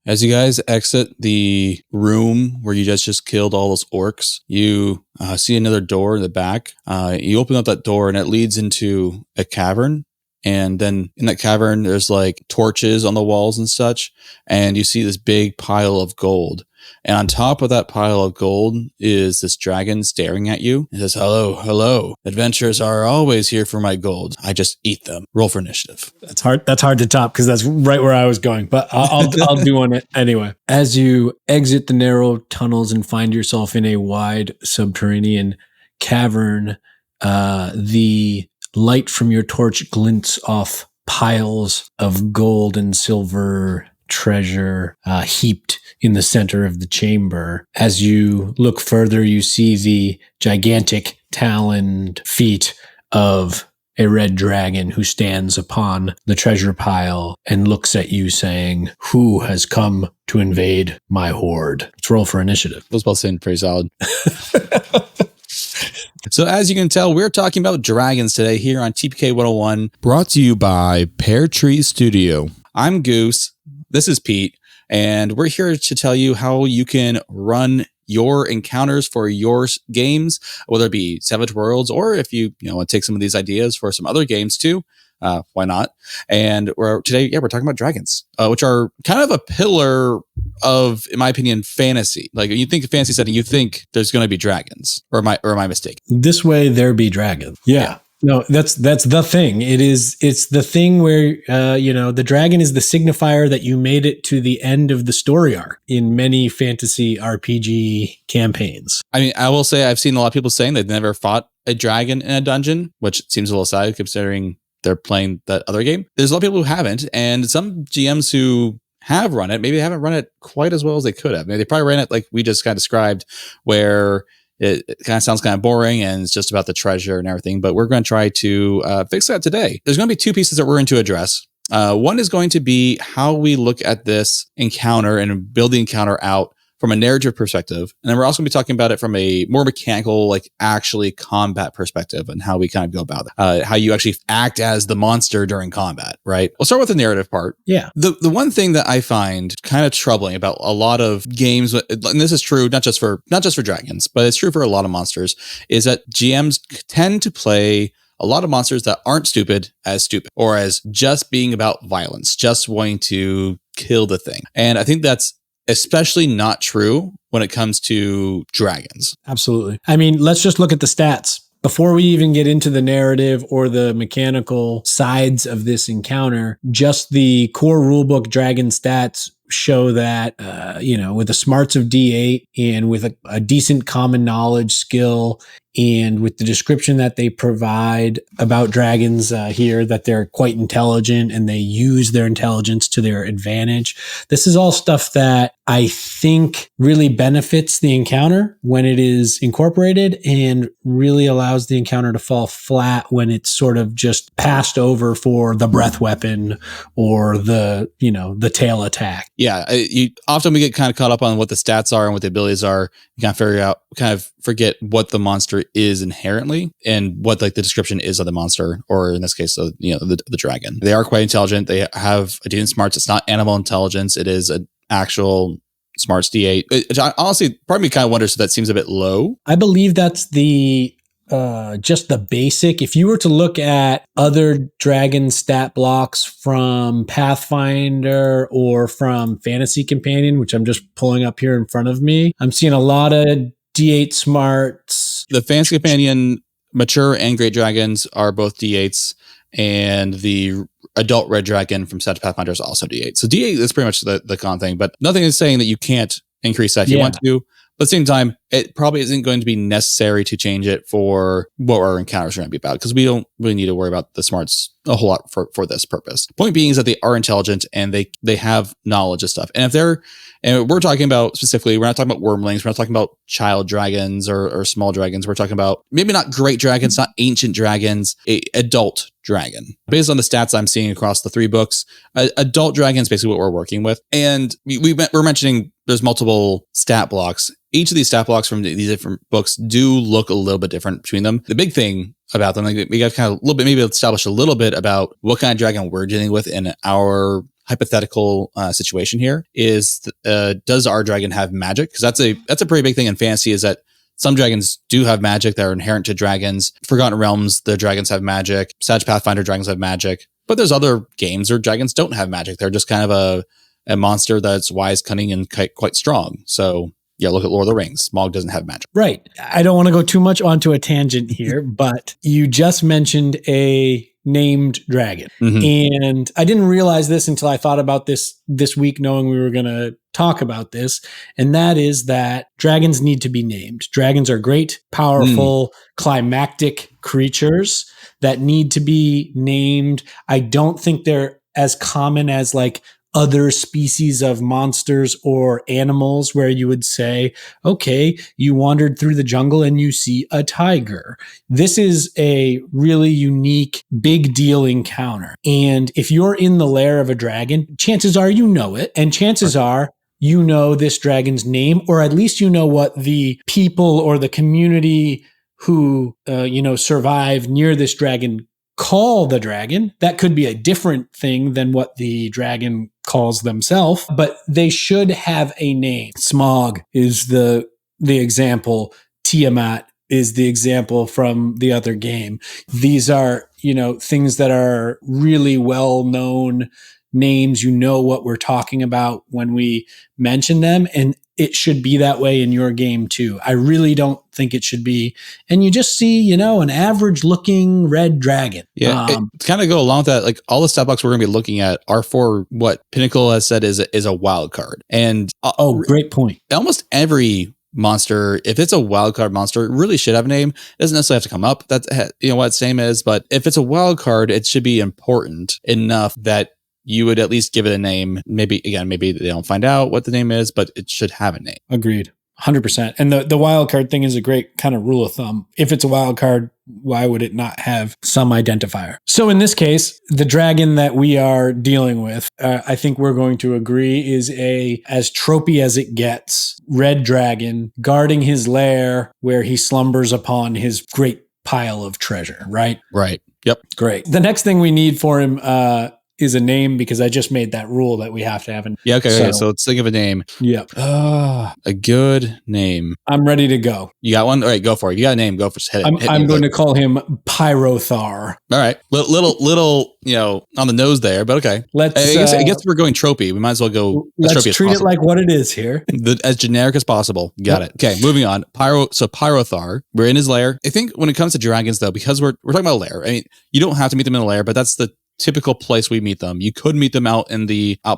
As you guys exit the room where you just killed all those orcs, you see another door in the back. You open up that door and it leads into a cavern. And then in that cavern, there's like torches on the walls and such. And you see this big pile of gold. And on top of that pile of gold is this dragon staring at you. It says, hello, hello. Adventurers are always here for my gold. I just eat them. Roll for initiative. That's hard to top because that's right where I was going. But I'll do one anyway. As you exit the narrow tunnels and find yourself in a wide subterranean cavern, the light from your torch glints off piles of gold and silver treasure heaped in the center of the chamber. As you look further, you see the gigantic taloned feet of a red dragon who stands upon the treasure pile and looks at you saying, who has come to invade my hoard? Let's roll for initiative. I was about saying pretty solid. So as you can tell, we're talking about dragons today here on TPK 101, brought to you by Pear Studio. I'm Goose. This is Pete, and we're here to tell you how you can run your encounters for your games, whether it be Savage Worlds, or if you want to take some of these ideas for some other games too. Why not? And today we're talking about dragons, which are kind of a pillar of, in my opinion, fantasy. Like you think of fantasy setting, you think there's going to be dragons, or am I mistaken? This way there be dragons. Yeah. No, that's the thing. It's the thing where, the dragon is the signifier that you made it to the end of the story arc in many fantasy RPG campaigns. I mean, I will say I've seen a lot of people saying they've never fought a dragon in a dungeon, which seems a little sad considering they're playing that other game. There's a lot of people who haven't, and some GMs who have run it, maybe they haven't run it quite as well as they could have. Maybe they probably ran it like we just kind of described, where it kind of sounds kind of boring and it's just about the treasure and everything, but we're going to try to fix that today. There's going to be two pieces that we're going to address. One is going to be how we look at this encounter and build the encounter out from a narrative perspective. And then we're also going to be talking about it from a more mechanical, like actually combat perspective and how we kind of go about it. How you actually act as the monster during combat, right? We'll start with the narrative part. Yeah. The one thing that I find kind of troubling about a lot of games, and this is true not just for dragons, but it's true for a lot of monsters, is that GMs tend to play a lot of monsters that aren't stupid, or as just being about violence, just wanting to kill the thing. And I think that's especially not true when it comes to dragons. Absolutely. I mean, let's just look at the stats. Before we even get into the narrative or the mechanical sides of this encounter, just the core rulebook dragon stats show that, with the smarts of D8 and with a decent common knowledge skill, and with the description that they provide about dragons here, that they're quite intelligent and they use their intelligence to their advantage. This is all stuff that I think really benefits the encounter when it is incorporated, and really allows the encounter to fall flat when it's sort of just passed over for the breath weapon or the tail attack. Yeah, often we get kind of caught up on what the stats are and what the abilities are. You kind of forget what the monster is inherently and what like the description is of the monster, or in this case, the dragon. They are quite intelligent. They have a decent smarts. It's not animal intelligence. It is an actual smarts D8. Honestly, part of me kind of wonders if that seems a bit low. I believe that's just the basic. If you were to look at other dragon stat blocks from Pathfinder or from Fantasy Companion, which I'm just pulling up here in front of me, I'm seeing a lot of D8 smarts. The Fantasy Companion mature and great dragons are both D8s, and the adult red dragon from Savage Pathfinder is also D8. So D8 is pretty much the common thing, but nothing is saying that you can't increase that if you want to. But at the same time, it probably isn't going to be necessary to change it for what our encounters are going to be about, because we don't really need to worry about the smarts a whole lot for this purpose. Point being is that they are intelligent and they have knowledge of stuff. And we're talking about specifically, we're not talking about wormlings, we're not talking about child dragons or small dragons. We're talking about maybe not great dragons, not ancient dragons, adult dragon. Based on the stats I'm seeing across the three books, adult dragon is basically what we're working with. And we're mentioning there's multiple stat blocks. Each of these stat blocks from these different books do look a little bit different between them. The big thing about them, like we got kind of a little bit, maybe establish a little bit about what kind of dragon we're dealing with in our hypothetical situation here is, does our dragon have magic? Because that's a pretty big thing in fantasy, is that some dragons do have magic that are inherent to dragons. Forgotten Realms, the dragons have magic. Sag Pathfinder dragons have magic. But there's other games where dragons don't have magic. They're just kind of a monster that's wise, cunning, and quite strong. So yeah, look at Lord of the Rings. Smaug doesn't have magic. Right. I don't want to go too much onto a tangent here, but you just mentioned a named dragon. And I didn't realize this until I thought about this week, knowing we were going to talk about this. And that is that dragons need to be named. Dragons are great, powerful, climactic creatures that need to be named. I don't think they're as common as like other species of monsters or animals where you would say, okay, you wandered through the jungle and you see a tiger. This is a really unique, big deal encounter. And if you're in the lair of a dragon, chances are you know it. And chances are you know this dragon's name, or at least you know what the people or the community who, survive near this dragon call the dragon. That could be a different thing than what the dragon calls themselves, but they should have a name. Smaug is the example. Tiamat is the example from the other game. These are, things that are really well-known names. You know what we're talking about when we mention them, and it should be that way in your game too. I really don't think it should be. And you just see, an average looking red dragon. Yeah. It kind of go along with that. Like all the stat blocks we're going to be looking at are for what Pinnacle has said is a wild card. And great point. Almost every monster, if it's a wild card monster, it really should have a name. It doesn't necessarily have to come up. That's what its name is. But if it's a wild card, it should be important enough that you would at least give it a name. Maybe they don't find out what the name is, but it should have a name. Agreed. 100%. And the wild card thing is a great kind of rule of thumb. If it's a wild card, why would it not have some identifier? So in this case, the dragon that we are dealing with, I think we're going to agree is as tropey as it gets, red dragon guarding his lair where he slumbers upon his great pile of treasure, right? Right. Yep. Great. The next thing we need for him, is a name, because I just made that rule that we have to have a name. Yeah, okay. So let's think of a name. Yep. A good name. I'm ready to go. You got one? All right, go for it. You got a name, go for it. I'm going to call him Pyrothar. All right. Little, on the nose there, but okay. I guess we're going tropey. We might as well go as let's tropey as treat possible. it like what it is here. As generic as possible. Got it. Okay, moving on. Pyrothar. We're in his lair. I think when it comes to dragons, though, because we're talking about a lair, I mean, you don't have to meet them in a lair, but that's the typical place we meet them. You could meet them out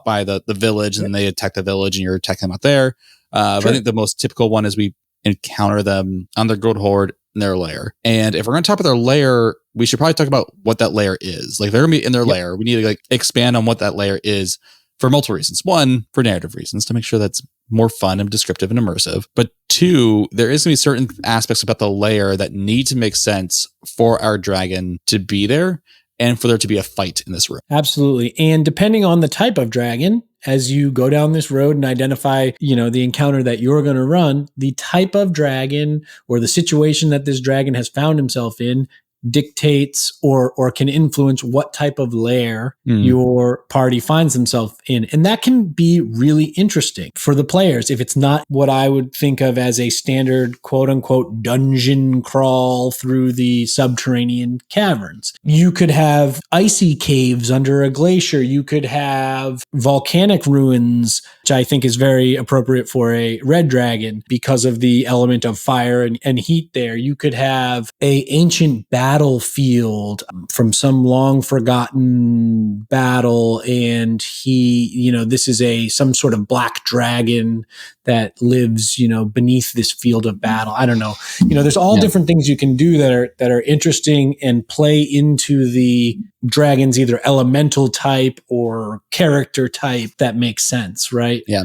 by the village, and they attack the village and you're attacking them out there. But I think the most typical one is we encounter them on their goat horde in their lair. And if we're going to talk about their lair, we should probably talk about what that lair is. Like if they're going to be in their lair, we need to expand on what that lair is for multiple reasons. One, for narrative reasons, to make sure that's more fun and descriptive and immersive. But two, there is going to be certain aspects about the lair that need to make sense for our dragon to be there, and for there to be a fight in this room. Absolutely. And depending on the type of dragon, as you go down this road and identify, the encounter that you're going to run, the type of dragon or the situation that this dragon has found himself in dictates or can influence what type of lair your party finds themselves in. And that can be really interesting for the players if it's not what I would think of as a standard quote unquote dungeon crawl through the subterranean caverns. You could have icy caves under a glacier. You could have volcanic ruins, which I think is very appropriate for a red dragon because of the element of fire and heat there. You could have a ancient battlefield from some long forgotten battle, and this is some sort of black dragon that lives beneath this field of battle. I don't know. There's all different things you can do that are interesting and play into the dragon's either elemental type or character type that makes sense, right? Yeah.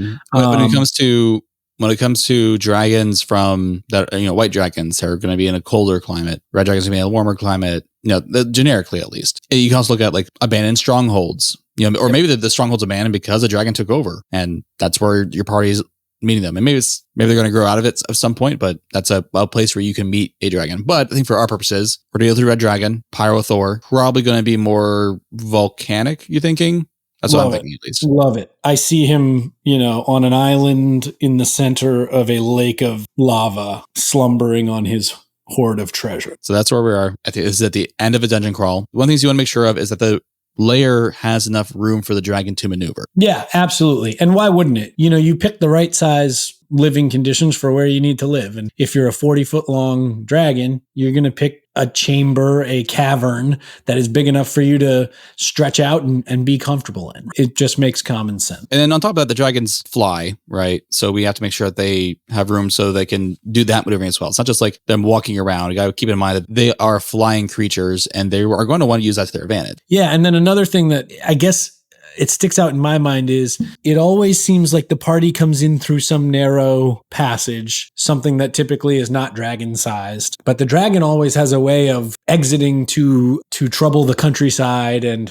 When it comes to dragons from that, white dragons are going to be in a colder climate. Red dragons are going to be in a warmer climate, generically at least. You can also look at abandoned strongholds, or maybe the stronghold's abandoned because a dragon took over and that's where your party's meeting them. And maybe they're going to grow out of it at some point, but that's a place where you can meet a dragon. But I think for our purposes, we're dealing with a red dragon, Pyrothor, probably going to be more volcanic, you thinking? That's what I'm thinking, at least. Love it. I see him, on an island in the center of a lake of lava, slumbering on his hoard of treasure. So that's where we are. This is at the end of a dungeon crawl. One of the things you want to make sure of is that the lair has enough room for the dragon to maneuver. Yeah, absolutely. And why wouldn't it? You pick the right size living conditions for where you need to live. And if you're a 40-foot long dragon, you're going to pick a chamber, a cavern that is big enough for you to stretch out and be comfortable in. It just makes common sense. And then on top of that, the dragons fly, right? So we have to make sure that they have room so they can do that maneuvering as well. It's not just like them walking around. You got to keep in mind that they are flying creatures and they are going to want to use that to their advantage. Yeah. And then another thing that I guess it sticks out in my mind is it always seems like the party comes in through some narrow passage, something that typically is not dragon sized. But the dragon always has a way of exiting to trouble the countryside and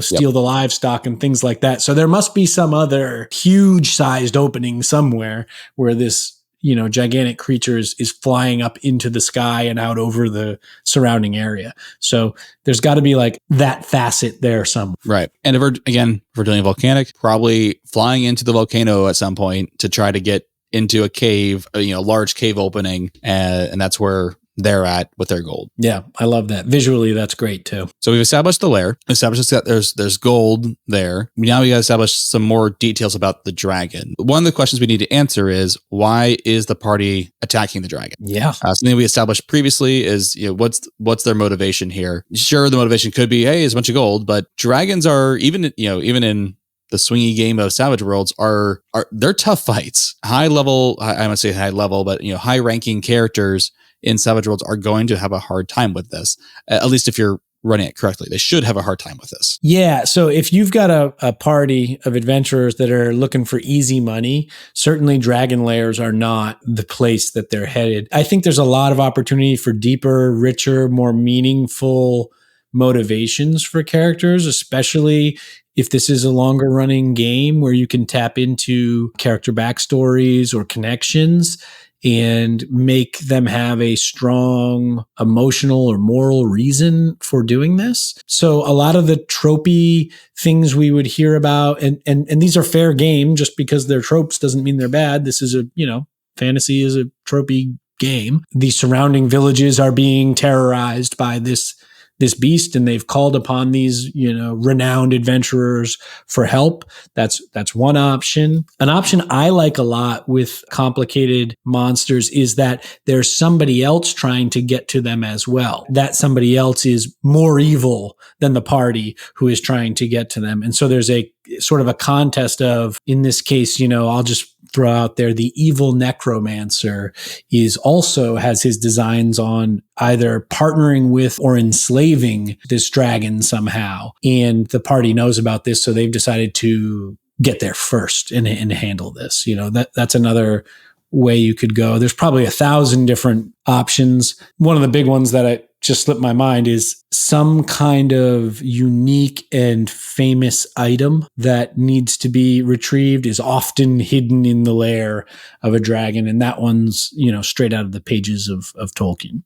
steal the livestock and things like that. So there must be some other huge sized opening somewhere where this gigantic creature is flying up into the sky and out over the surrounding area. So there's got to be like that facet there somewhere. Right. And if we're doing volcanic, probably flying into the volcano at some point to try to get into a cave, large cave opening. And that's where they're at with their gold. Yeah, I love that. Visually, that's great too. So we've established the lair, established that there's gold there. Now we got to establish some more details about the dragon. One of the questions we need to answer is, why is the party attacking the dragon? Yeah. Something we established previously is, what's their motivation here? Sure, the motivation could be, hey, it's a bunch of gold, but dragons are even in the swingy game of Savage Worlds they're tough fights. High level, I would say high level, but high ranking characters in Savage Worlds are going to have a hard time with this. At least if you're running it correctly, they should have a hard time with this. Yeah. So if you've got a party of adventurers that are looking for easy money, certainly dragon lairs are not the place that they're headed. I think there's a lot of opportunity for deeper, richer, more meaningful motivations for characters, especially if this is a longer running game where you can tap into character backstories or connections and make them have a strong emotional or moral reason for doing this. So a lot of the tropey things we would hear about, and these are fair game, just because they're tropes doesn't mean they're bad. This is fantasy is a tropey game. The surrounding villages are being terrorized by this beast, and they've called upon these, renowned adventurers for help. That's one option. An option I like a lot with complicated monsters is that there's somebody else trying to get to them as well. That somebody else is more evil than the party who is trying to get to them. And so there's a sort of a contest of, in this case, I'll just throw out there, the evil necromancer has his designs on either partnering with or enslaving this dragon somehow. And the party knows about this, so they've decided to get there first and handle this. That's another way you could go. There's probably 1,000 different options. One of the big ones that just slipped my mind is some kind of unique and famous item that needs to be retrieved is often hidden in the lair of a dragon. And that one's, straight out of the pages of Tolkien.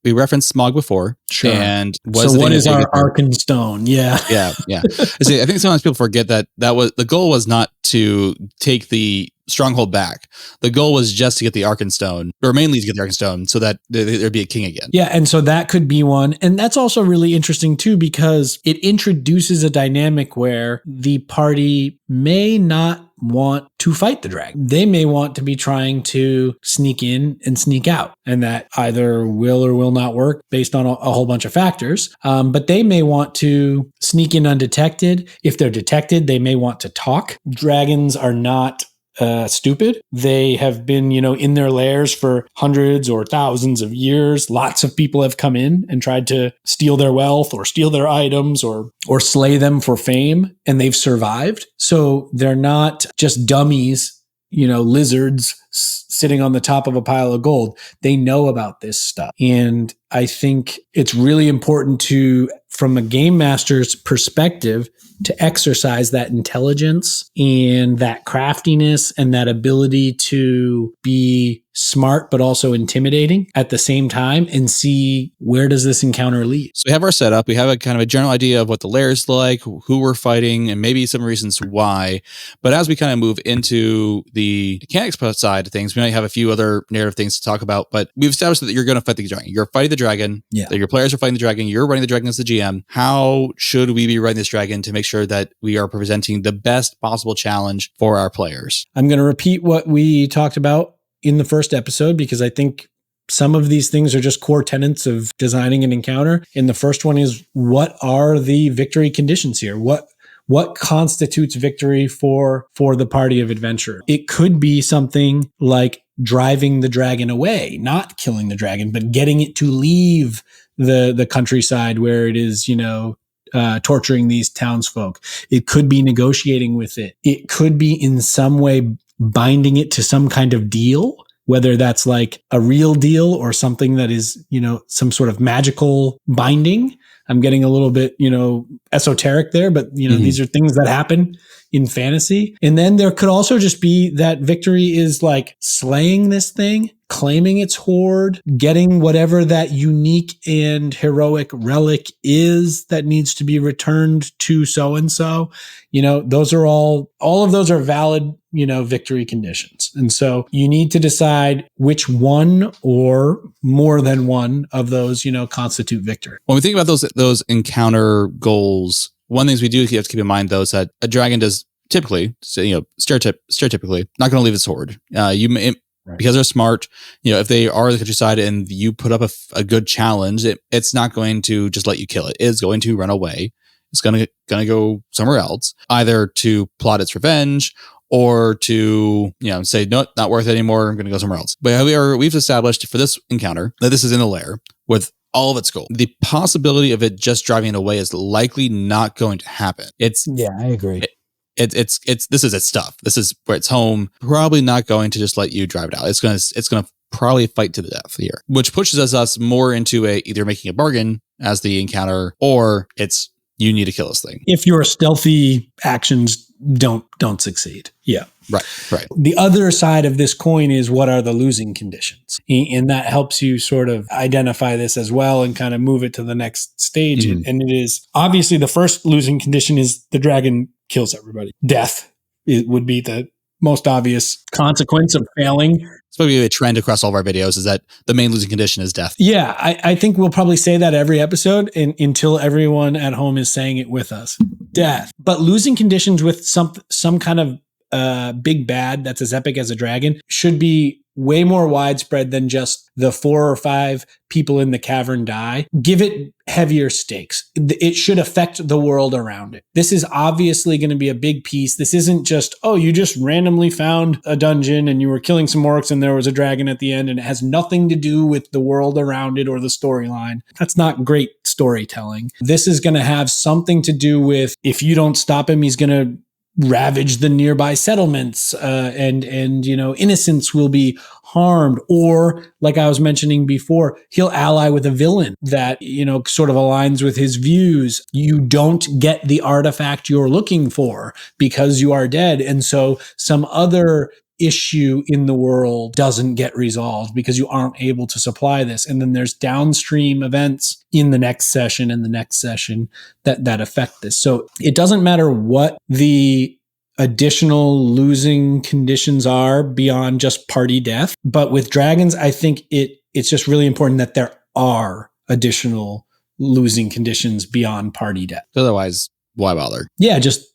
We referenced Smog before. Sure. And what is our Arkenstone? Yeah. Yeah. See, I think sometimes people forget that was the goal was not to take the stronghold back. The goal was just to get the Arkenstone, or mainly to get the Arkenstone, so that there'd be a king again. Yeah, and so that could be one. And that's also really interesting too, because it introduces a dynamic where the party may not want to fight the dragon. They may want to be trying to sneak in and sneak out, and that either will or will not work based on a whole bunch of factors. But they may want to sneak in undetected. If they're detected, they may want to talk. Dragons are not stupid. They have been, in their lairs for hundreds or thousands of years. Lots of people have come in and tried to steal their wealth or steal their items or slay them for fame, and they've survived. So they're not just dummies, lizards sitting on the top of a pile of gold. They know about this stuff. And I think it's really important from a game master's perspective, to exercise that intelligence and that craftiness and that ability to be smart but also intimidating at the same time and see where does this encounter lead. So we have our setup. We have a kind of a general idea of what the lair is like, who we're fighting, and maybe some reasons why. But as we kind of move into the mechanics side of things, we might have a few other narrative things to talk about. But we've established that you're going to fight the dragon. You're fighting the dragon. Yeah. That your players are fighting the dragon. You're running the dragon as the GM. How should we be running this dragon to make sure that we are presenting the best possible challenge for our players? I'm going to repeat what we talked about in the first episode, because I think some of these things are just core tenets of designing an encounter. And the first one is, what are the victory conditions here? What constitutes victory for the party of adventure? It could be something like driving the dragon away, not killing the dragon, but getting it to leave the countryside where it is, torturing these townsfolk. It could be negotiating with it. It could be in some way binding it to some kind of deal, whether that's like a real deal or something that is, some sort of magical binding. I'm getting a little bit, esoteric there, but these are things that happen in fantasy. And then there could also just be that victory is like slaying this thing, claiming its hoard, getting whatever that unique and heroic relic is that needs to be returned to so-and-so. Those are all of those are valid, victory conditions. And so you need to decide which one or more than one of those, constitute victory. When we think about those encounter goals, one of the things we do have to keep in mind, though, is that a dragon does typically, stereotypically, not going to leave its hoard. Right. Because they're smart, if they are the countryside and you put up a good challenge, it's not going to just let you kill it. It's going to run away. It's going to go somewhere else, either to plot its revenge or to, say, no, not worth it anymore. I'm going to go somewhere else. But we've established for this encounter that this is in the lair with all of its gold. The possibility of it just driving away is likely not going to happen. I agree. This is its stuff. This is where it's home. Probably not going to just let you drive it out. It's going to probably fight to the death here, which pushes us more into either making a bargain as the encounter, or it's you need to kill this thing. If your stealthy actions don't succeed. Yeah. Right. The other side of this coin is, what are the losing conditions? And that helps you sort of identify this as well and kind of move it to the next stage. Mm-hmm. And it is obviously the first losing condition is the dragon kills everybody. Death would be the most obvious consequence of failing. It's probably a trend across all of our videos, is that the main losing condition is death. Yeah, I think we'll probably say that every episode until everyone at home is saying it with us. Death. But losing conditions with some kind of big bad that's as epic as a dragon should be way more widespread than just the 4 or 5 people in the cavern die. Give it heavier stakes. It should affect the world around it. This is obviously going to be a big piece. This isn't just, you just randomly found a dungeon and you were killing some orcs and there was a dragon at the end and it has nothing to do with the world around it or the storyline. That's not great storytelling. This is going to have something to do with, if you don't stop him, he's going to ravage the nearby settlements, and innocents will be harmed. Or, like I was mentioning before, he'll ally with a villain that, sort of aligns with his views. You don't get the artifact you're looking for because you are dead. And so some other issue in the world doesn't get resolved because you aren't able to supply this. And then there's downstream events in the next session and the next session that affect this. So it doesn't matter what the additional losing conditions are beyond just party death. But with dragons, I think it's just really important that there are additional losing conditions beyond party death. Otherwise, why bother? Yeah, just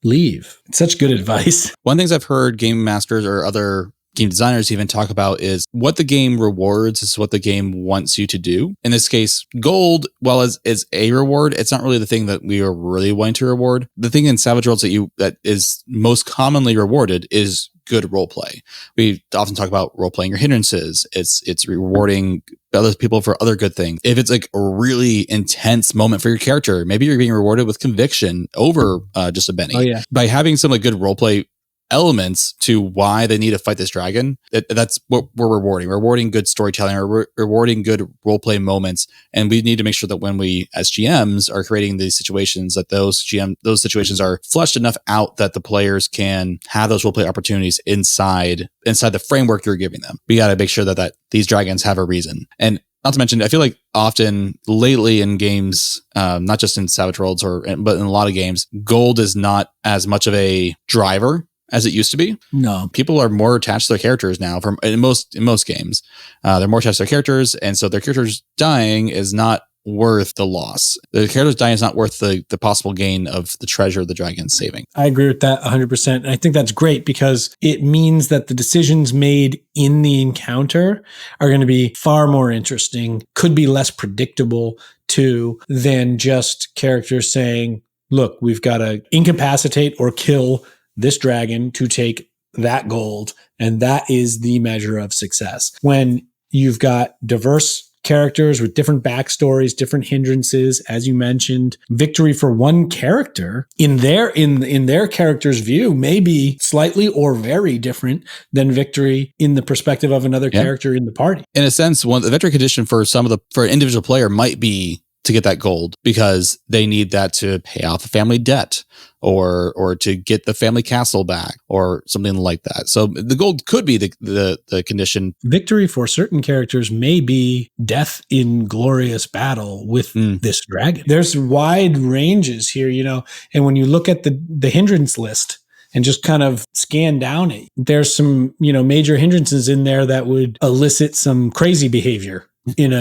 leave. It's such good advice. One of the things I've heard game masters or other game designers even talk about is what the game rewards is what the game wants you to do. In this case, gold, while is a reward, it's not really the thing that we are really wanting to reward. The thing in Savage Worlds that is most commonly rewarded is good role play. We often talk about role playing your hindrances. It's rewarding other people for other good things. If it's like a really intense moment for your character, maybe you're being rewarded with conviction over just a Benny. Oh yeah. By having some like good role play elements to why they need to fight this dragon, that's what we're rewarding. We're rewarding good storytelling, or rewarding good roleplay moments. And we need to make sure that when we, as GMs, are creating these situations, that those situations are fleshed enough out that the players can have those roleplay opportunities inside the framework you're giving them. We got to make sure that these dragons have a reason. And not to mention, I feel like often lately in games, not just in Savage Worlds but in a lot of games, gold is not as much of a driver as it used to be. No, people are more attached to their characters now. In most games, they're more attached to their characters, and so their characters dying is not worth the loss. The characters dying is not worth the possible gain of the treasure the dragon's saving. I agree with that 100%. And I think that's great because it means that the decisions made in the encounter are going to be far more interesting, could be less predictable too, than just characters saying, look, we've got to incapacitate or kill this dragon to take that gold. And that is the measure of success. When you've got diverse characters with different backstories, different hindrances, as you mentioned, victory for one character in their character's view may be slightly or very different than victory in the perspective of another character in the party. In a sense, the victory condition for an individual player might be to get that gold because they need that to pay off a family debt or to get the family castle back or something like that. So the gold could be the condition. Victory for certain characters may be death in glorious battle with this dragon. There's wide ranges here, and when you look at the hindrance list and just kind of scan down it, there's some, major hindrances in there that would elicit some crazy behavior in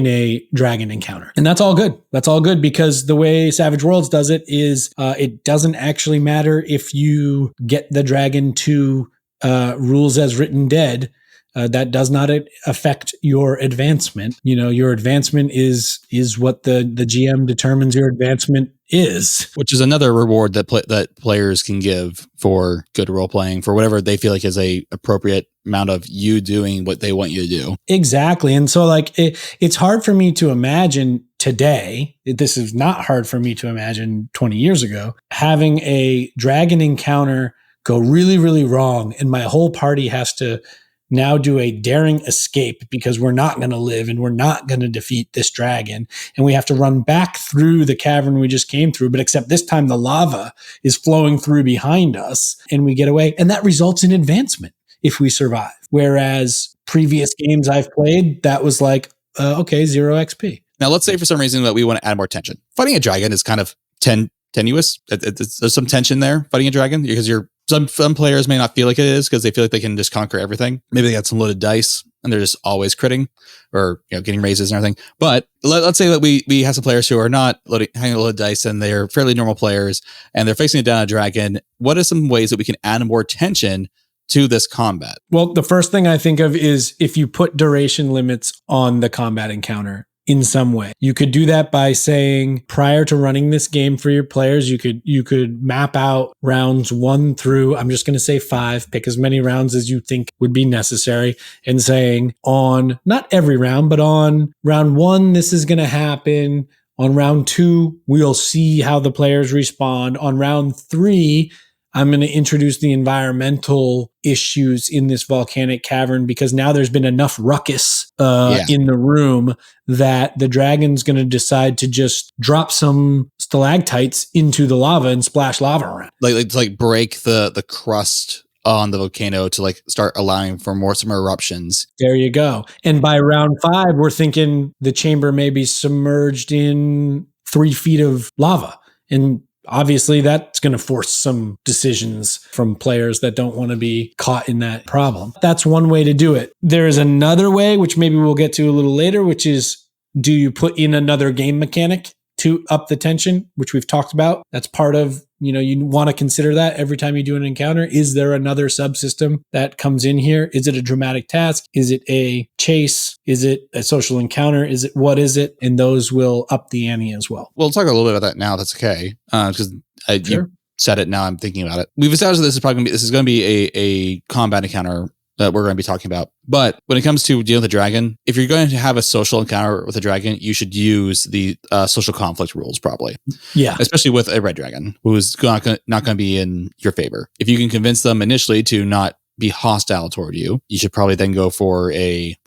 a dragon encounter. And that's all good. That's all good because the way Savage Worlds does it is it doesn't actually matter if you get the dragon to rules as written dead. That does not affect your advancement. Your advancement is what the GM determines your advancement is. Which is another reward that players can give for good role playing, for whatever they feel like is a appropriate amount of you doing what they want you to do. Exactly. And so it's hard for me to imagine today, this is not hard for me to imagine 20 years ago, having a dragon encounter go really, really wrong and my whole party has to now do a daring escape because we're not going to live and we're not going to defeat this dragon. And we have to run back through the cavern we just came through, but except this time the lava is flowing through behind us and we get away. And that results in advancement if we survive. Whereas previous games I've played, that was like, okay, 0 XP. Now, let's say for some reason that we want to add more tension. Fighting a dragon is kind of tenuous. There's some tension there, fighting a dragon, because some players may not feel like it is because they feel like they can just conquer everything. Maybe they got some loaded dice and they're just always critting or getting raises and everything. But let's say that we have some players who are not hanging loaded dice and they're fairly normal players and they're facing down a dragon. What are some ways that we can add more tension to this combat? Well, the first thing I think of is if you put duration limits on the combat encounter in some way. You could do that by saying prior to running this game for your players, you could map out rounds 1 through, I'm just going to say 5, pick as many rounds as you think would be necessary, and saying on not every round, but on round 1, this is going to happen. On round 2, we'll see how the players respond. On round 3, I'm going to introduce the environmental issues in this volcanic cavern because now there's been enough ruckus in the room that the dragon's going to decide to just drop some stalactites into the lava and splash lava around. Like break the crust on the volcano to start allowing for some eruptions. There you go. And by round 5, we're thinking the chamber may be submerged in 3 feet of lava. And obviously, that's going to force some decisions from players that don't want to be caught in that problem. That's one way to do it. There is another way, which maybe we'll get to a little later, which is, do you put in another game mechanic to up the tension, which we've talked about? That's part of, you want to consider that every time you do an encounter. Is there another subsystem that comes in here? Is it a dramatic task? Is it a chase? Is it a social encounter? What is it? And those will up the ante as well. We'll talk a little bit about that now. That's okay. Because Sure. You said it, now I'm thinking about it. We've established that this is going to be a combat encounter that we're going to be talking about. But when it comes to dealing with a dragon, if you're going to have a social encounter with a dragon, you should use the social conflict rules probably. Yeah. Especially with a red dragon who is not going to be in your favor. If you can convince them initially to not be hostile toward you, you should probably then go for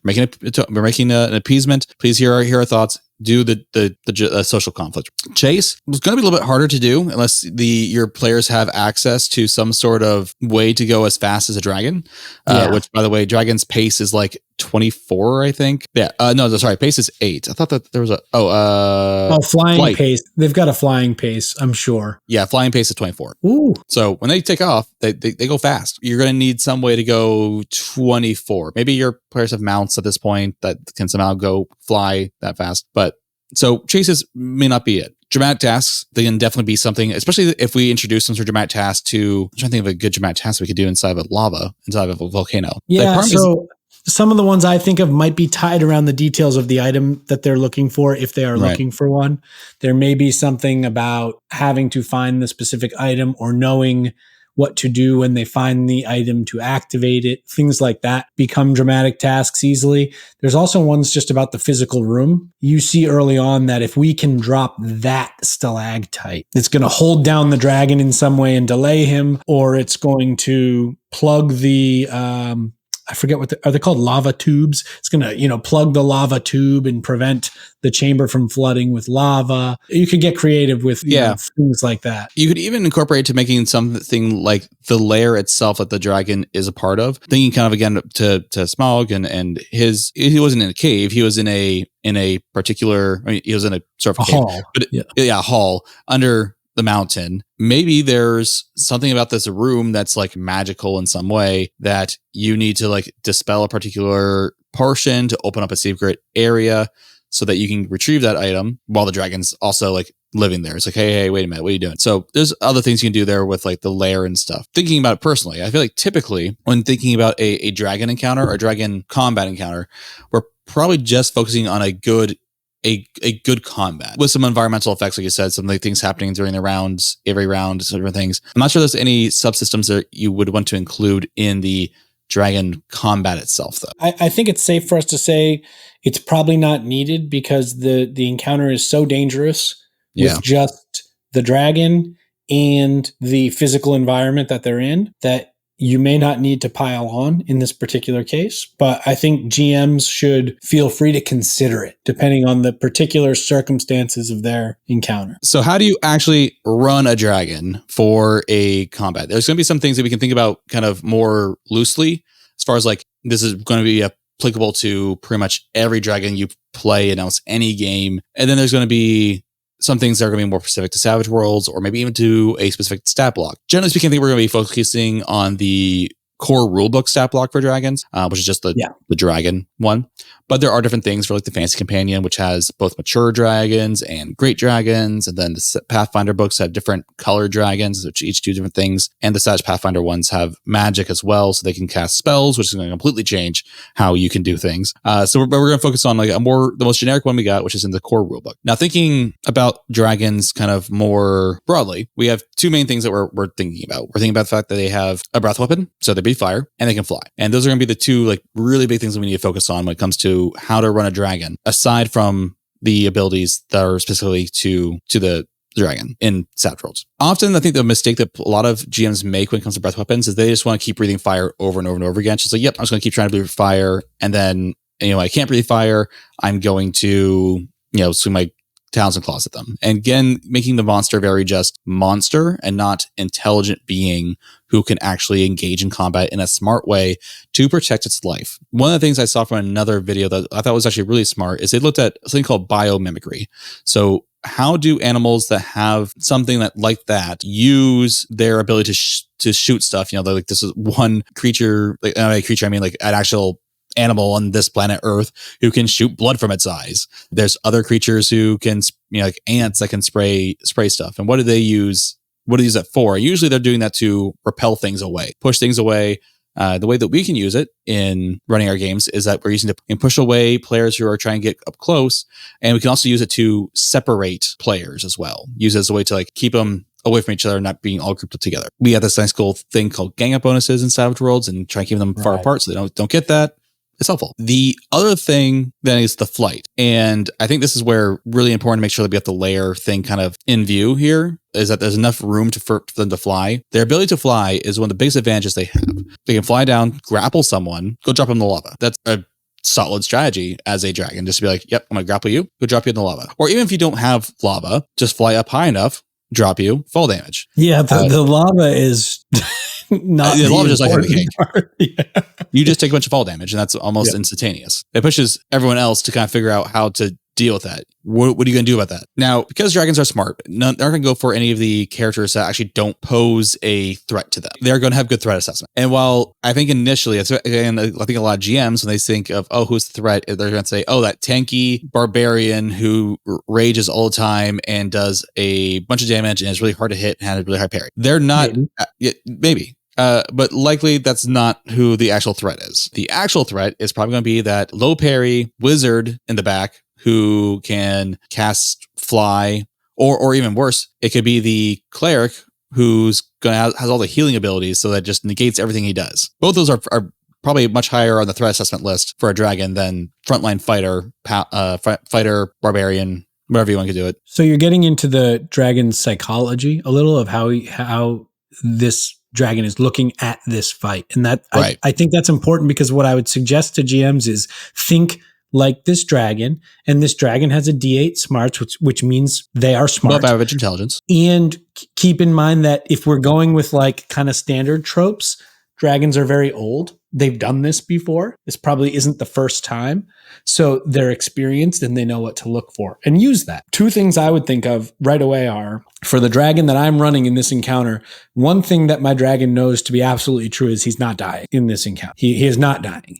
making an appeasement. Please hear our thoughts. Do the social conflict. Chase was going to be a little bit harder to do unless your players have access to some sort of way to go as fast as a dragon. Which, by the way, dragon's pace is like 24, I think. Yeah. Sorry, pace is 8. I thought that there was flying flight. pace. They've got a flying pace, I'm sure. Yeah, flying pace is 24. Ooh. So when they take off, they go fast. You're going to need some way to go 24. Maybe your players have mounts at this point that can somehow go fly that fast, but so chases may not be it. Dramatic tasks, they can definitely be something, especially if we introduce some sort of dramatic task to, I'm trying to think of a good dramatic task we could do inside of a volcano. Yeah, so some of the ones I think of might be tied around the details of the item that they're looking for, if they are looking for one. There may be something about having to find the specific item or knowing what to do when they find the item to activate it. Things like that become dramatic tasks easily. There's also ones just about the physical room. You see early on that if we can drop that stalactite, it's going to hold down the dragon in some way and delay him, or it's going to plug the I forget are they called, lava tubes? It's going to, plug the lava tube and prevent the chamber from flooding with lava. You could get creative with things like that. You could even incorporate to making something like the lair itself that the dragon is a part of. Thinking kind of again to Smaug and he wasn't in a cave. He was in a particular, he was in a sort of hall. Hall under the mountain. Maybe there's something about this room that's like magical in some way that you need to like dispel a particular portion to open up a secret area so that you can retrieve that item while the dragon's also like living there. It's like, hey, wait a minute, what are you doing? So there's other things you can do there with like the lair and stuff. Thinking about it personally, I feel like typically when thinking about a dragon encounter or a dragon combat encounter, we're probably just focusing on a good combat with some environmental effects, like you said, some like things happening during the rounds, every round, sort of things. I'm not sure there's any subsystems that you would want to include in the dragon combat itself, though. I think it's safe for us to say it's probably not needed because the encounter is so dangerous with just the dragon and the physical environment that they're in that you may not need to pile on in this particular case, but I think GMs should feel free to consider it depending on the particular circumstances of their encounter. So how do you actually run a dragon for a combat? There's going to be some things that we can think about kind of more loosely as far as like, this is going to be applicable to pretty much every dragon you play in almost any game. And then there's going to be some things that are going to be more specific to Savage Worlds or maybe even to a specific stat block. Generally speaking, I think we're going to be focusing on the core rulebook stat block for dragons, which is just the dragon one. But there are different things for like the Fantasy Companion, which has both mature dragons and great dragons. And then the Pathfinder books have different colored dragons, which each do different things. And the Savage Pathfinder ones have magic as well, so they can cast spells, which is going to completely change how you can do things. So we're going to focus on like the most generic one we got, which is in the core rulebook. Now, thinking about dragons kind of more broadly, we have two main things that we're thinking about. We're thinking about the fact that they have a breath weapon, so they breathe fire, and they can fly. And those are going to be the two like really big things that we need to focus on when it comes to how to run a dragon, aside from the abilities that are specifically to the dragon in Savage Worlds. Often, I think the mistake that a lot of GMs make when it comes to breath weapons is they just want to keep breathing fire over and over and over again. Just like, yep, I'm just going to keep trying to breathe fire, and then I can't breathe fire. I'm going to swing my talons and claws at them. And again, making the monster very just monster and not intelligent being who can actually engage in combat in a smart way to protect its life. One of the things I saw from another video that I thought was actually really smart is they looked at something called biomimicry. So how do animals that have something that like that use their ability to shoot stuff? Like this is one creature, like I mean like an actual animal on this planet Earth who can shoot blood from its eyes. There's other creatures who can, like ants that can spray stuff. And what do they use? What do they use that for? Usually they're doing that to repel things away, push things away. The way that we can use it in running our games is that we're using it to push away players who are trying to get up close. And we can also use it to separate players as well. Use it as a way to like keep them away from each other, not being all grouped up together. We have this nice cool thing called gang up bonuses in Savage Worlds and try and keep them far apart so they don't get that. It's helpful. The other thing then is the flight. And I think this is where really important to make sure that we have the lair thing kind of in view here, is that there's enough room for them to fly. Their ability to fly is one of the biggest advantages they have. They can fly down, grapple someone, go drop them in the lava. That's a solid strategy as a dragon, just to be like, yep, I'm going to grapple you, go drop you in the lava. Or even if you don't have lava, just fly up high enough, drop you, fall damage. Yeah, the lava is not the lava just like the cake. Yeah. You just take a bunch of fall damage, and that's almost instantaneous. It pushes everyone else to kind of figure out how to deal with that. What are you going to do about that? Now, because dragons are smart, they're not going to go for any of the characters that actually don't pose a threat to them. They're going to have good threat assessment. And while I think initially, and I think a lot of GMs, when they think of, who's the threat, they're going to say, that tanky barbarian who rages all the time and does a bunch of damage and is really hard to hit and has a really high parry. They're not, maybe. But likely that's not who the actual threat is. The actual threat is probably going to be that low parry wizard in the back who can cast fly, or even worse, it could be the cleric who's going to has all the healing abilities, so that just negates everything he does. Both those are probably much higher on the threat assessment list for a dragon than frontline fighter, fighter, barbarian, whatever you want to do it. So you're getting into the dragon's psychology a little of how this dragon is looking at this fight. And that I think that's important, because what I would suggest to GMs is think like this dragon, and this dragon has a D8 smarts, which means they are smart. Above average intelligence. And keep in mind that if we're going with like kind of standard tropes, dragons are very old. They've done this before. This probably isn't the first time. So they're experienced and they know what to look for and use that. Two things I would think of right away are, for the dragon that I'm running in this encounter, one thing that my dragon knows to be absolutely true is he's not dying in this encounter. He is not dying.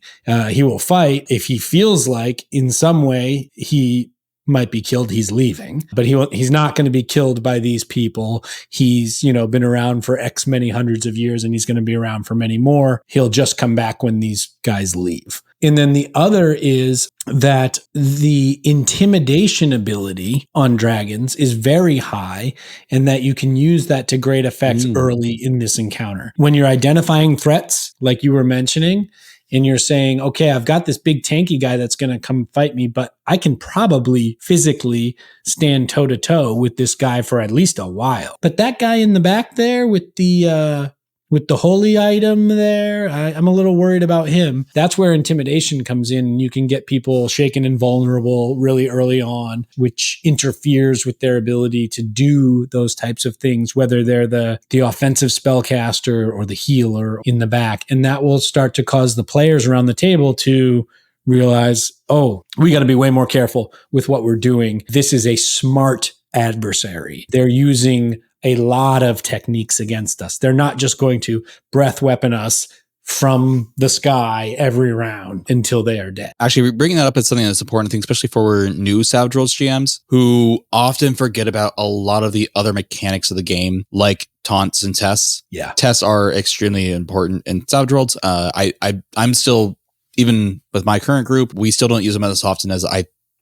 He will fight if he feels like in some way he might be killed, he's leaving, but he's not going to be killed by these people. He's, been around for X many hundreds of years, and he's going to be around for many more. He'll just come back when these guys leave. And then the other is that the intimidation ability on dragons is very high, and that you can use that to great effect early in this encounter. When you're identifying threats, like you were mentioning, and you're saying, okay, I've got this big tanky guy that's going to come fight me, but I can probably physically stand toe to toe with this guy for at least a while. But that guy in the back there with the holy item there, I'm a little worried about him. That's where intimidation comes in. You can get people shaken and vulnerable really early on, which interferes with their ability to do those types of things, whether they're the offensive spellcaster or the healer in the back. And that will start to cause the players around the table to realize, we got to be way more careful with what we're doing. This is a smart adversary. They're using a lot of techniques against us. They're not just going to breath weapon us from the sky every round until they are dead. Actually, bringing that up is something that's important, I think, especially for new Savage Worlds GMs who often forget about a lot of the other mechanics of the game, like taunts and tests. Yeah. Tests are extremely important in Savage Worlds. I'm still, even with my current group, we still don't use them as often as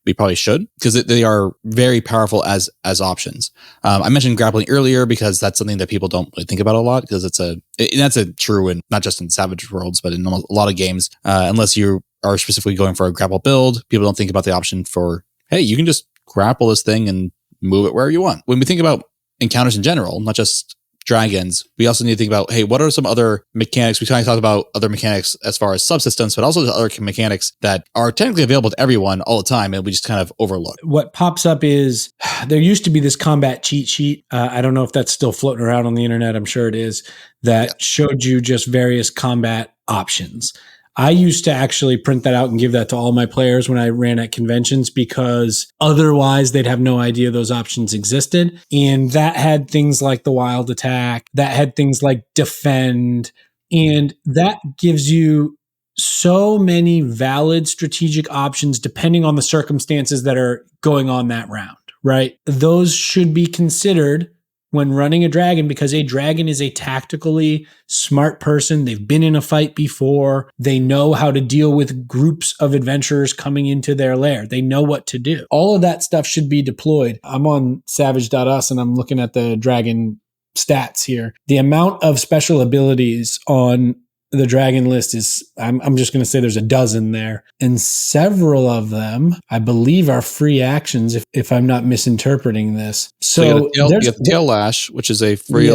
we probably should, because they are very powerful as options. I mentioned grappling earlier because that's something that people don't really think about a lot, because that's a true, and not just in Savage Worlds, but in a lot of games. Unless you are specifically going for a grapple build, people don't think about the option for, hey, you can just grapple this thing and move it wherever you want. When we think about encounters in general, not just dragons, we also need to think about, hey, what are some other mechanics? We kind of talk about other mechanics as far as subsystems, but also the other mechanics that are technically available to everyone all the time, and we just kind of overlook. What pops up is there used to be this combat cheat sheet. I don't know if that's still floating around on the internet. I'm sure it is. That showed you just various combat options. I used to actually print that out and give that to all my players when I ran at conventions, because otherwise they'd have no idea those options existed. And that had things like the wild attack, that had things like defend, and that gives you so many valid strategic options depending on the circumstances that are going on that round, right? Those should be considered when running a dragon, because a dragon is a tactically smart person. They've been in a fight before. They know how to deal with groups of adventurers coming into their lair. They know what to do. All of that stuff should be deployed. I'm on savage.us and I'm looking at the dragon stats here. The amount of special abilities on the dragon list is, I'm just going to say there's a dozen there. And several of them, I believe, are free actions, if I'm not misinterpreting this. So you get the tail lash, which is a free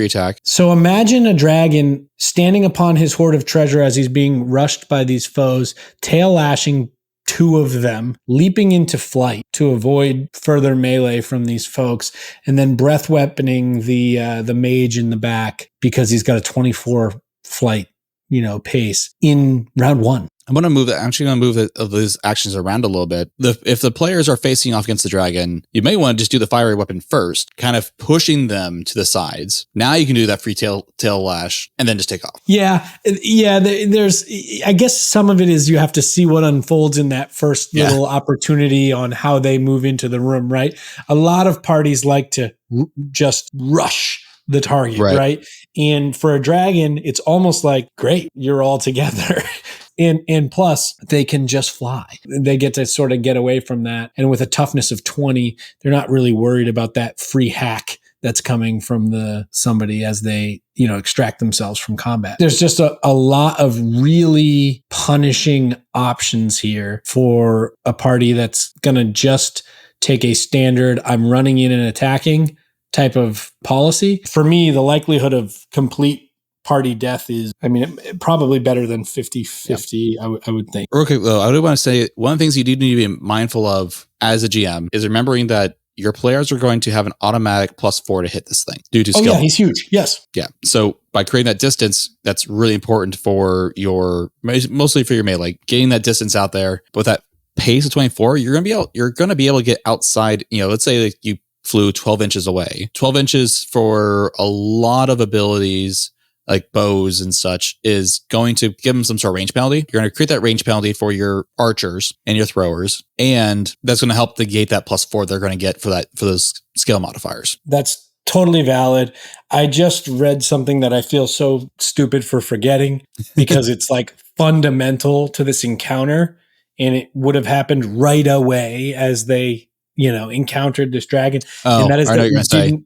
attack. So imagine a dragon standing upon his hoard of treasure as he's being rushed by these foes, tail lashing 2 of them, leaping into flight to avoid further melee from these folks, and then breath weaponing the mage in the back because he's got a 24 flight, pace in round 1. I'm actually going to move these actions around a little bit. If the players are facing off against the dragon, you may want to just do the fiery weapon first, kind of pushing them to the sides. Now you can do that free tail lash and then just take off. Yeah. There's, I guess some of it is you have to see what unfolds in that first little opportunity on how they move into the room, right? A lot of parties like to just rush the target, right? And for a dragon, it's almost like, great, you're all together. And plus, they can just fly. They get to sort of get away from that. And with a toughness of 20, they're not really worried about that free hack that's coming from somebody as they, extract themselves from combat. There's just a lot of really punishing options here for a party that's going to just take a standard, I'm running in and attacking type of policy. For me, the likelihood of complete party death is, probably better than 50-50, I would think. Okay, though, I do want to say one of the things you do need to be mindful of as a GM is remembering that your players are going to have an automatic +4 to hit this thing due to skill. Oh, yeah, he's huge. Yes. Yeah. So by creating that distance, that's really important for mostly for your melee, getting that distance out there. But with that pace of 24, you're going to be able to get outside, let's say that you flew 12 inches away. 12 inches for a lot of abilities like bows and such is going to give them some sort of range penalty. You're going to create that range penalty for your archers and your throwers, and that's going to help negate that +4 they're going to get for those skill modifiers. That's totally valid. I just read something that I feel so stupid for forgetting because it's like fundamental to this encounter, and it would have happened right away as they, encountered this dragon. And that is that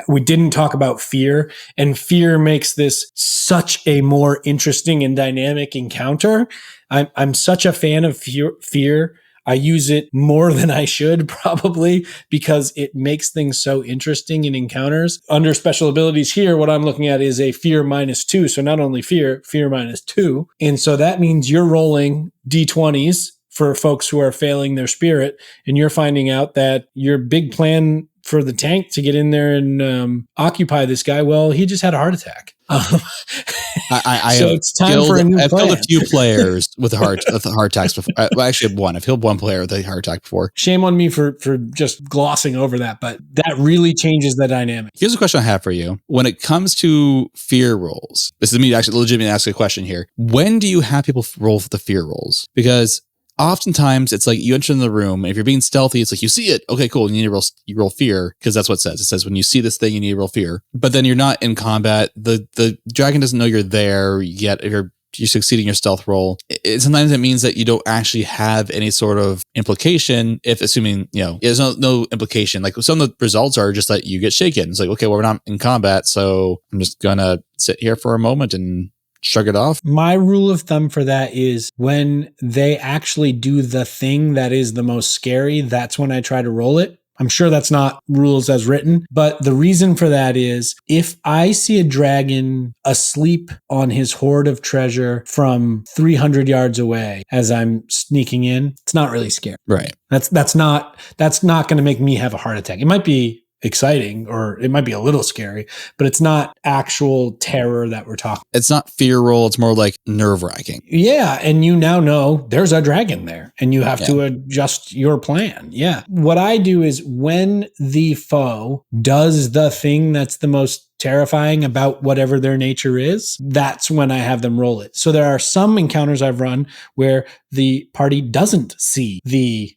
we didn't talk about fear, and fear makes this such a more interesting and dynamic encounter. I'm such a fan of fear. I use it more than I should probably because it makes things so interesting in encounters. Under special abilities here, what I'm looking at is a fear -2. So not only fear -2. And so that means you're rolling D20s for folks who are failing their spirit, and you're finding out that your big plan for the tank to get in there and occupy this guy, well, he just had a heart attack. So it's time for a new plan. I've killed a few players with heart attacks before. Well, actually, I've killed one player with a heart attack before. Shame on me for just glossing over that, but that really changes the dynamic. Here's a question I have for you. When it comes to fear rolls, this is me actually legitimately asking a question here. When do you have people roll for the fear rolls? Because oftentimes it's like you enter in the room, and if you're being stealthy, it's like you see it. Okay, cool. You roll fear because that's what it says. It says when you see this thing, you need to roll fear. But then you're not in combat. The dragon doesn't know you're there yet. If you're succeeding your stealth roll, sometimes it means that you don't actually have any sort of implication. If assuming there's no implication. Like some of the results are just that you get shaken. It's like, okay, well, we're not in combat, so I'm just gonna sit here for a moment and shrug it off. My rule of thumb for that is when they actually do the thing that is the most scary, that's when I try to roll it. I'm sure that's not rules as written, but the reason for that is if I see a dragon asleep on his hoard of treasure from 300 yards away as I'm sneaking in, it's not really scary. Right. That's not going to make me have a heart attack. It might be exciting or it might be a little scary, but it's not actual terror that we're talking. It's not fear roll. It's more like nerve-wracking. Yeah. And you now know there's a dragon there and you have to adjust your plan. Yeah. What I do is when the foe does the thing that's the most terrifying about whatever their nature is, that's when I have them roll it. So there are some encounters I've run where the party doesn't see the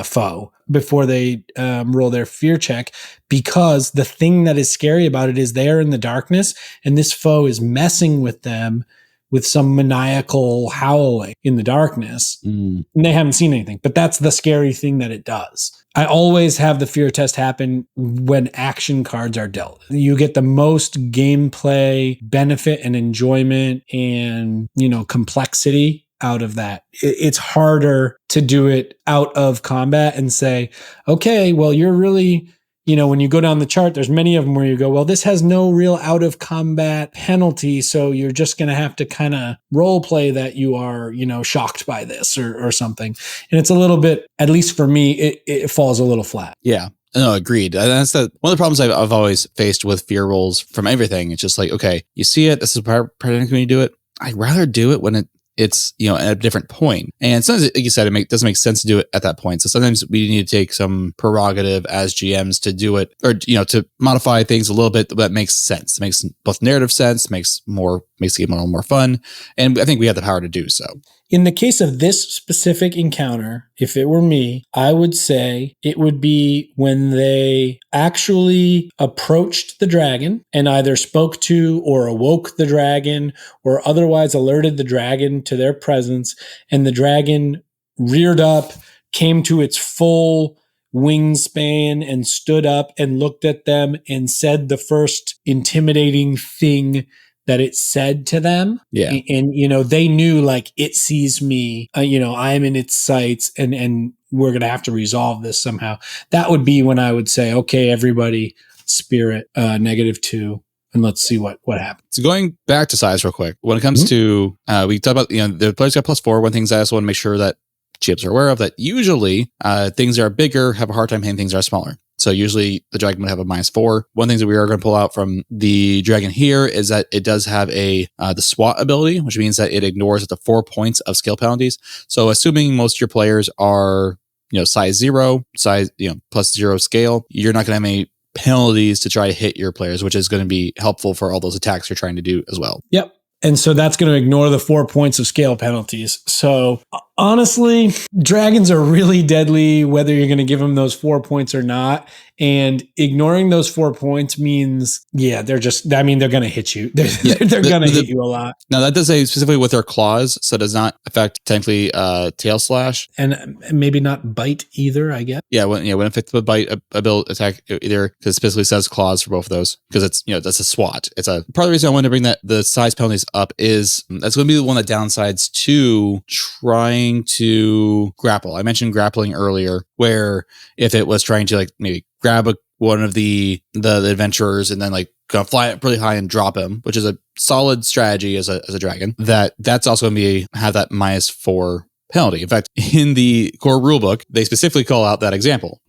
foe before they roll their fear check, because the thing that is scary about it is they're in the darkness and this foe is messing with them with some maniacal howling in the darkness. And they haven't seen anything, but that's the scary thing that it does. I always have the fear test happen when action cards are dealt. You get the most gameplay benefit and enjoyment and, complexity out of that. It's harder to do it out of combat and say, okay, well, you're really, when you go down the chart, there's many of them where you go, well, this has no real out of combat penalty. So you're just going to have to kind of role play that you are, shocked by this or something. And it's a little bit, at least for me, it falls a little flat. Yeah. No, agreed. And that's one of the problems I've always faced with fear rolls from everything. It's just like, okay, you see it. This is part when you do it. I'd rather do it when it's at a different point. And sometimes, like you said, doesn't make sense to do it at that point. So sometimes we need to take some prerogative as GMs to do it, or to modify things a little bit that makes sense. It makes both narrative sense, makes the game a little more fun, and I think we have the power to do so. In the case of this specific encounter, if it were me, I would say it would be when they actually approached the dragon and either spoke to or awoke the dragon or otherwise alerted the dragon to their presence, and the dragon reared up, came to its full wingspan and stood up and looked at them and said the first intimidating thing that it said to them. Yeah. And they knew, like, it sees me, I'm in its sights, and we're going to have to resolve this somehow. That would be when I would say, okay, everybody spirit -2. And let's see what happens. So going back to size real quick, when it comes to, we talk about, the players got +4. One thing I also want to make sure that GMs are aware of, that usually things that are bigger have a hard time hitting things that are smaller. So usually the dragon would have a -4. One thing that we are going to pull out from the dragon here is that it does have the SWAT ability, which means that it ignores up to 4 points of skill penalties. So assuming most of your players are, size 0, +0 scale, you're not going to have any penalties to try to hit your players, which is going to be helpful for all those attacks you're trying to do as well. Yep. And so that's going to ignore the 4 points of scale penalties. So honestly, dragons are really deadly, whether you're going to give them those 4 points or not. And ignoring those 4 points means, they're going to hit you. They're going to hit you a lot. Now, that does say specifically with their claws, so it does not affect technically tail slash. And maybe not bite either, I guess. Yeah, when it affects the bite ability attack either, because it specifically says claws for both of those, because it's, that's a SWAT. It's part of the reason I wanted to bring the size penalties up is that's going to be the one that downsides to trying to grapple. I mentioned grappling earlier, where if it was trying to, like, maybe grab one of the adventurers and then, like, go fly up really high and drop him, which is a solid strategy as a dragon, that's also going to have that -4 penalty. In fact, in the core rulebook, they specifically call out that example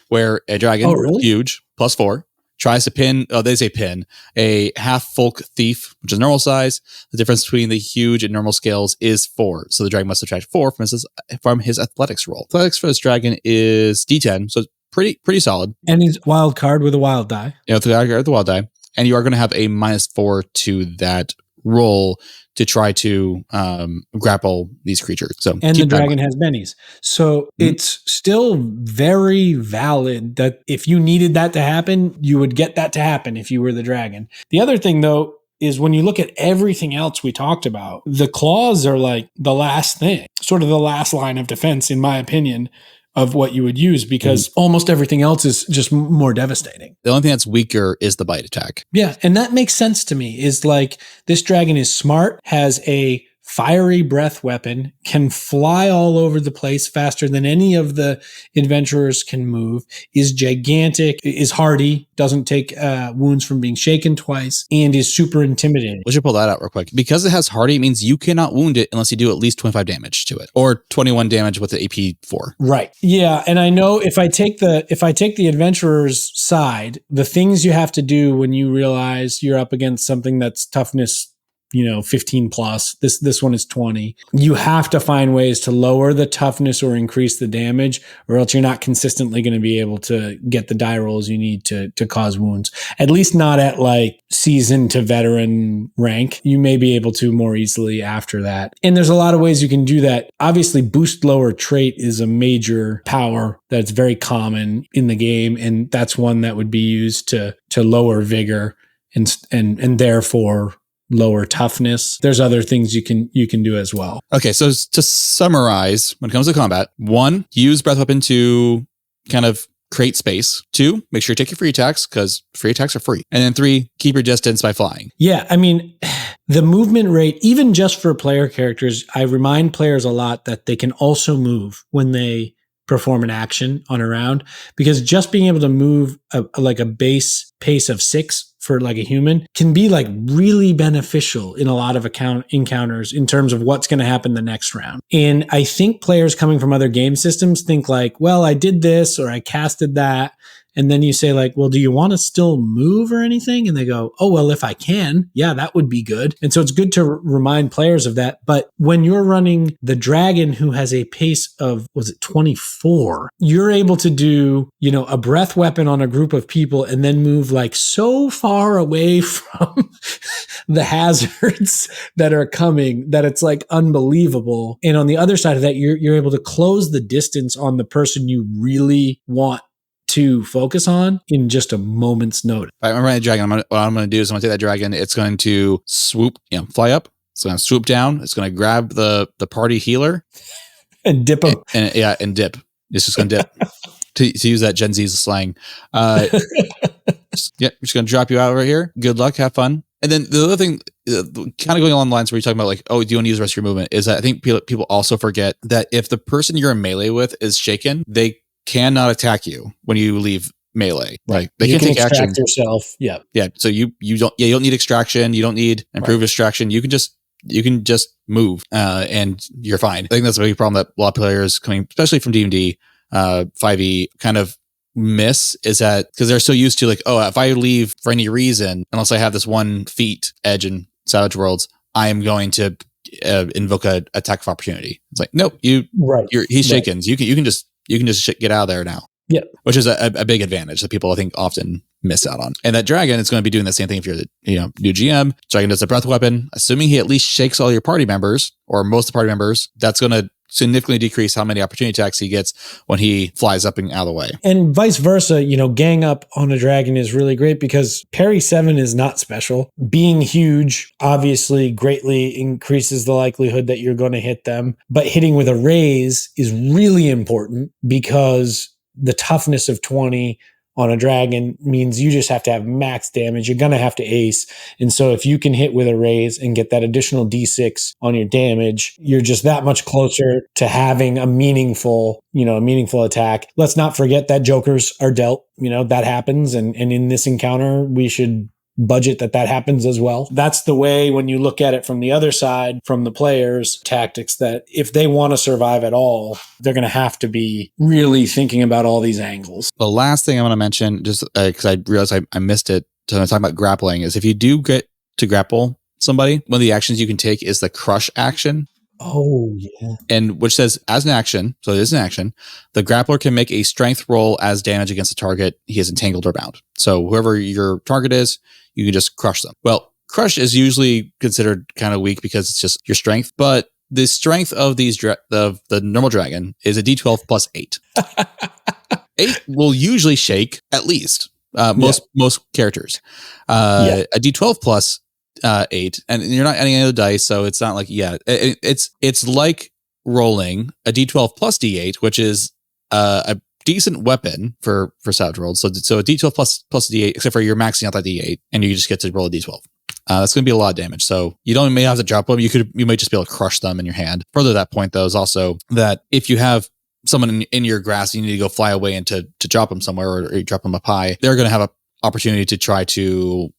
where a dragon, huge, +4, tries to pin, they say pin, a half-folk thief, which is normal size. The difference between the huge and normal scales is 4. So the dragon must subtract 4 from his athletics roll. Athletics for this dragon is D10, so it's pretty solid. And he's wild card with a wild die. The wild die. And you are going to have a -4 to that roll to try to grapple these creatures. So, and the dragon has bennies. So it's still very valid that if you needed that to happen, you would get that to happen if you were the dragon. The other thing, though, is when you look at everything else we talked about, the claws are like the last thing, sort of the last line of defense, in my opinion, of what you would use, because almost everything else is just more devastating. The only thing that's weaker is the bite attack. Yeah, and that makes sense to me. Is like, this dragon is smart, has a fiery breath weapon, can fly all over the place faster than any of the adventurers can move, is gigantic, is hardy, doesn't take wounds from being shaken twice, and is super intimidating. We should pull that out real quick. Because it has hardy, it means you cannot wound it unless you do at least 25 damage to it, or 21 damage with the AP 4. Right. Yeah, and I know if I take the adventurer's side, the things you have to do when you realize you're up against something that's toughness 15 plus. This one is 20. You have to find ways to lower the toughness or increase the damage, or else you're not consistently going to be able to get the die rolls you need to cause wounds. At least not at, like, seasoned to veteran rank. You may be able to more easily after that. And there's a lot of ways you can do that. Obviously, boost lower trait is a major power that's very common in the game, and that's one that would be used to lower vigor and therefore lower toughness. There's other things you can do as well. Okay, so to summarize, when it comes to combat, 1, use breath weapon to kind of create space. 2, make sure you take your free attacks because free attacks are free. And then 3, keep your distance by flying. Yeah, I mean, the movement rate, even just for player characters, I remind players a lot that they can also move when they perform an action on a round, because just being able to move like a base pace of 6 for like a human can be like really beneficial in a lot of encounters in terms of what's going to happen the next round. And I think players coming from other game systems think like, well, I did this or I casted that. And then you say like, well, do you want to still move or anything? And they go, oh, well, if I can, yeah, that would be good. And so it's good to remind players of that. But when you're running the dragon who has a pace of, was it 24, you're able to do, a breath weapon on a group of people and then move like so far away from the hazards that are coming that it's like unbelievable. And on the other side of that, you're able to close the distance on the person you really want to focus on in just a moment's notice. I'm running a dragon. What I'm going to do is I'm going to take that dragon. It's going to swoop, fly up. It's going to swoop down. It's going to grab the party healer and dip him. And dip. It's just going to dip. to use that Gen Z slang. Just going to drop you out right here. Good luck. Have fun. And then the other thing, kind of going along the lines where you're talking about like, oh, do you want to use the rest of your movement? Is that I think people also forget that if the person you're in melee with is shaken, they cannot attack you when you leave melee. Like they can take action yourself. Yeah. Yeah. So you don't need extraction. You don't need improved extraction. You can just move and you're fine. I think that's a big problem that a lot of players coming, especially from D&D 5e kind of miss, is that because they're so used to like, oh, if I leave for any reason, unless I have this 1 feat edge in Savage Worlds, I am going to invoke a attack of opportunity. It's like, nope, he's shaken. Right. You can just get out of there now. Yeah. Which is a big advantage that people I think often miss out on. And that dragon is going to be doing the same thing if you're the new GM. Dragon does a breath weapon. Assuming he at least shakes all your party members or most of the party members, that's going to significantly decrease how many opportunity attacks he gets when he flies up and out of the way. And vice versa, gang up on a dragon is really great because parry 7 is not special. Being huge obviously greatly increases the likelihood that you're going to hit them, but hitting with a raise is really important because the toughness of 20 on a dragon means you just have to have max damage. You're going to have to ace. And so if you can hit with a raise and get that additional D6 on your damage, you're just that much closer to having a meaningful attack. Let's not forget that jokers are dealt, that happens. And in this encounter, we should budget that happens as well. That's the way when you look at it from the other side, from the players' tactics, that if they want to survive at all, they're going to have to be really thinking about all these angles. The last thing I want to mention, just because I realized I missed it, so I'm talking about grappling, is if you do get to grapple somebody, one of the actions you can take is the crush action. Oh, yeah. And which says, as an action, so it is an action, the grappler can make a strength roll as damage against a target he is entangled or bound. So whoever your target is, you can just crush them. Well, crush is usually considered kind of weak because it's just your strength, but the strength of the normal dragon is a D12 plus 8. 8 will usually shake at least most characters. A D12 plus 8, and you're not adding any other dice, so it's not like it's like rolling a D12 plus D8, which is a decent weapon for Savage Worlds. So a D12 plus D8, except for you're maxing out that D8, and you just get to roll a D12. That's going to be a lot of damage. So you don't may have to drop them. You might just be able to crush them in your hand. Further to that point, though, is also that if you have someone in your grasp, you need to go fly away and to drop them somewhere, or you drop them up high, they're going to have an opportunity to try to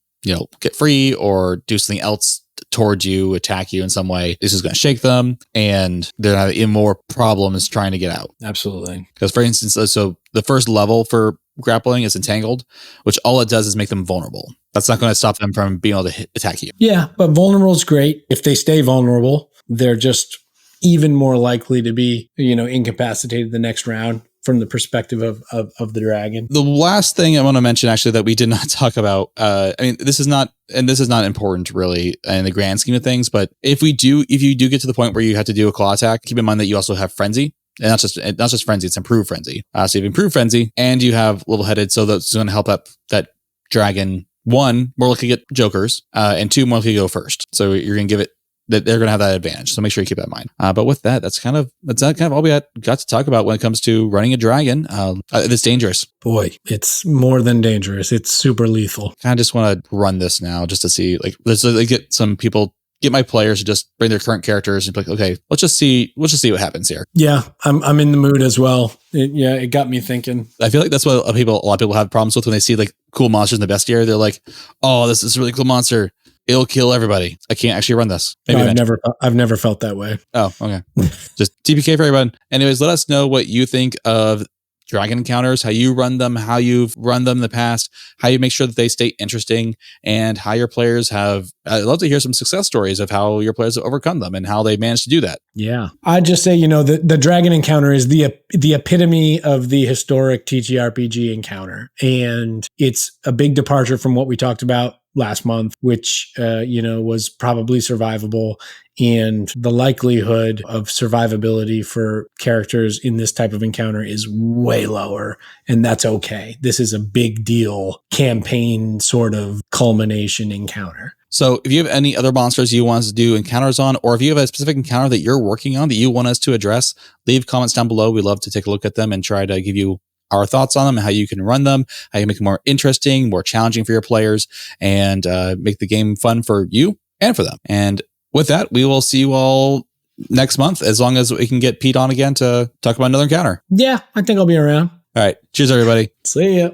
get free or do something else towards you, attack you in some way. This is going to shake them, and they're having more problems trying to get out. Absolutely. Because, for instance, so the first level for grappling is entangled, which all it does is make them vulnerable. That's not going to stop them from being able to attack you. Yeah, but vulnerable is great. If they stay vulnerable, they're just even more likely to be, incapacitated the next round from the perspective of the dragon. The last thing I want to mention, actually, that we did not talk about, this is not important really in the grand scheme of things, but if you do get to the point where you have to do a claw attack, keep in mind that you also have frenzy. And not just frenzy, it's improved frenzy. So you have improved frenzy, and you have level-headed, so that's going to help that dragon, 1, more likely to get jokers, and 2, more likely to go first. So you're going to give it that they're going to have that advantage. So make sure you keep that in mind. But with that, that's kind of all we got to talk about when it comes to running a dragon. It's dangerous. Boy, it's more than dangerous. It's super lethal. I kind of just want to run this now just to see, like, let's get some people, get my players to just bring their current characters and be like, okay, let's just see what happens here. Yeah, I'm in the mood as well. It got me thinking. I feel like that's what a lot of people have problems with when they see like cool monsters in the bestiary. They're like, oh, this is a really cool monster. It'll kill everybody. I can't actually run this. I've never felt that way. Oh, okay. Just TPK for everyone. Anyways, let us know what you think of dragon encounters, how you run them, how you've run them in the past, how you make sure that they stay interesting, and how your players have. I'd love to hear some success stories of how your players have overcome them and how they managed to do that. Yeah. I'd just say, the dragon encounter is the epitome of the historic TTRPG encounter. And it's a big departure from what we talked about last month, which, was probably survivable. And the likelihood of survivability for characters in this type of encounter is way lower. And that's okay. This is a big deal campaign sort of culmination encounter. So if you have any other monsters you want us to do encounters on, or if you have a specific encounter that you're working on that you want us to address, leave comments down below. We'd love to take a look at them and try to give you our thoughts on them, how you can run them, how you make them more interesting, more challenging for your players, and make the game fun for you and for them. And with that, we will see you all next month, as long as we can get Pete on again to talk about another encounter. Yeah, I think I'll be around. All right. Cheers, everybody. See ya.